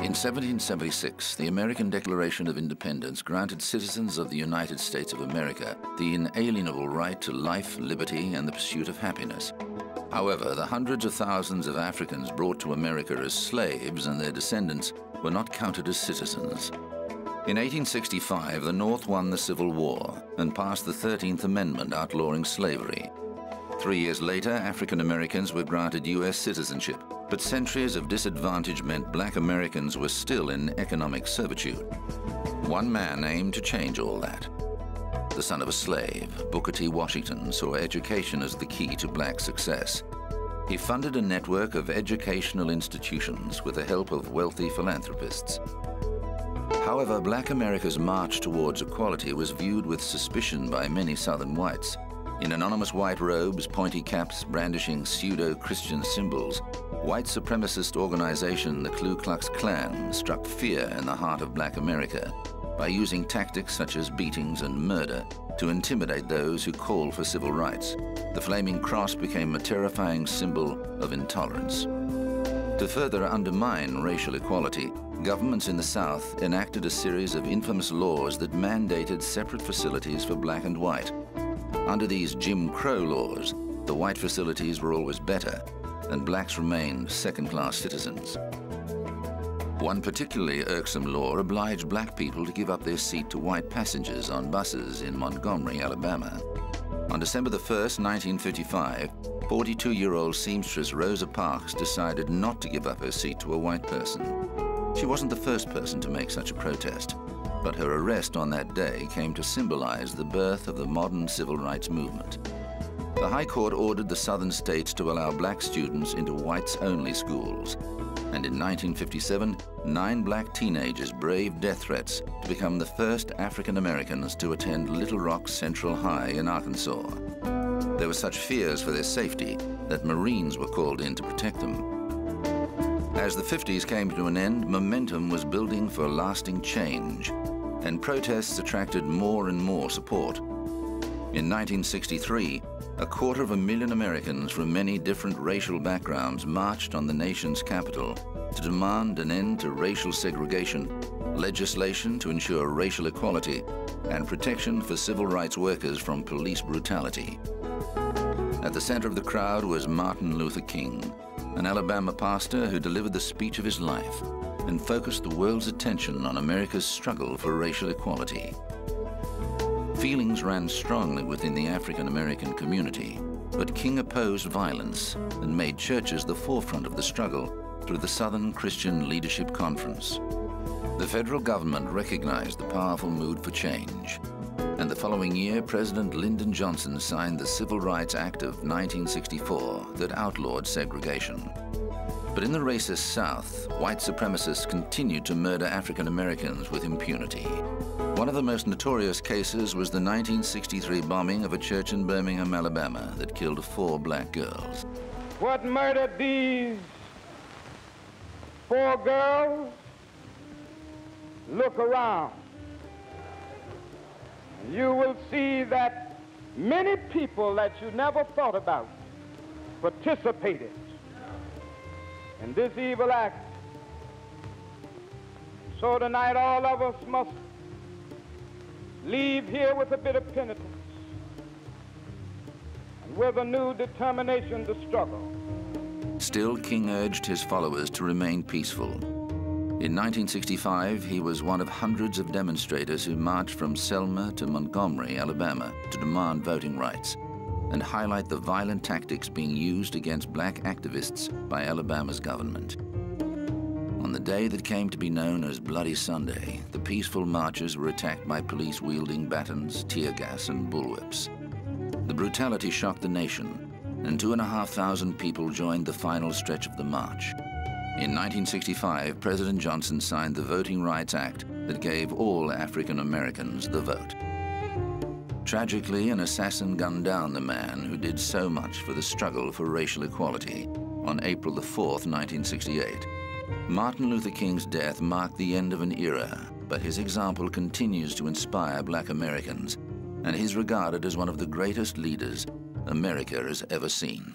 In 1776, the American Declaration of Independence granted citizens of the United States of America the inalienable right to life, liberty, and the pursuit of happiness. However, the hundreds of thousands of Africans brought to America as slaves and their descendants were not counted as citizens. In 1865, the North won the Civil War and passed the 13th Amendment outlawing slavery. 3 years later, African Americans were granted U.S. citizenship, but centuries of disadvantage meant black Americans were still in economic servitude. One man aimed to change all that. The son of a slave, Booker T. Washington saw education as the key to black success. He funded a network of educational institutions with the help of wealthy philanthropists. However, black America's march towards equality was viewed with suspicion by many Southern whites. In anonymous white robes, pointy caps, brandishing pseudo-Christian symbols, white supremacist organization the Ku Klux Klan struck fear in the heart of black America by using tactics such as beatings and murder to intimidate those who call for civil rights. The flaming cross became a terrifying symbol of intolerance. To further undermine racial equality, governments in the South enacted a series of infamous laws that mandated separate facilities for black and white. Under these Jim Crow laws, the white facilities were always better, and blacks remained second-class citizens. One particularly irksome law obliged black people to give up their seat to white passengers on buses in Montgomery, Alabama. On December 1st, 1955, 42-year-old seamstress Rosa Parks decided not to give up her seat to a white person. She wasn't the first person to make such a protest, but her arrest on that day came to symbolize the birth of the modern civil rights movement. The High Court ordered the southern states to allow black students into whites-only schools. And in 1957, 9 black teenagers braved death threats to become the first African Americans to attend Little Rock Central High in Arkansas. There were such fears for their safety that Marines were called in to protect them. As the 50s came to an end, momentum was building for lasting change, and protests attracted more and more support. In 1963, 250,000 Americans from many different racial backgrounds marched on the nation's capital to demand an end to racial segregation, legislation to ensure racial equality, and protection for civil rights workers from police brutality. At the center of the crowd was Martin Luther King, an Alabama pastor who delivered the speech of his life and focused the world's attention on America's struggle for racial equality. Feelings ran strongly within the African American community, but King opposed violence and made churches the forefront of the struggle through the Southern Christian Leadership Conference. The federal government recognized the powerful mood for change, and the following year, President Lyndon Johnson signed the Civil Rights Act of 1964 that outlawed segregation. But in the racist South, white supremacists continued to murder African Americans with impunity. One of the most notorious cases was the 1963 bombing of a church in Birmingham, Alabama, that killed 4 black girls. What murdered these 4 girls? Look around. You will see that many people that you never thought about participated in this evil act. So tonight all of us must leave here with a bit of penitence and with a new determination to struggle. Still, King urged his followers to remain peaceful. In 1965, he was one of hundreds of demonstrators who marched from Selma to Montgomery, Alabama, to demand voting rights and highlight the violent tactics being used against black activists by Alabama's government. On the day that came to be known as Bloody Sunday, the peaceful marchers were attacked by police wielding batons, tear gas, and bullwhips. The brutality shocked the nation, and 2,500 people joined the final stretch of the march. In 1965, President Johnson signed the Voting Rights Act that gave all African Americans the vote. Tragically, an assassin gunned down the man who did so much for the struggle for racial equality on April 4th, 1968. Martin Luther King's death marked the end of an era, but his example continues to inspire black Americans, and he's regarded as one of the greatest leaders America has ever seen.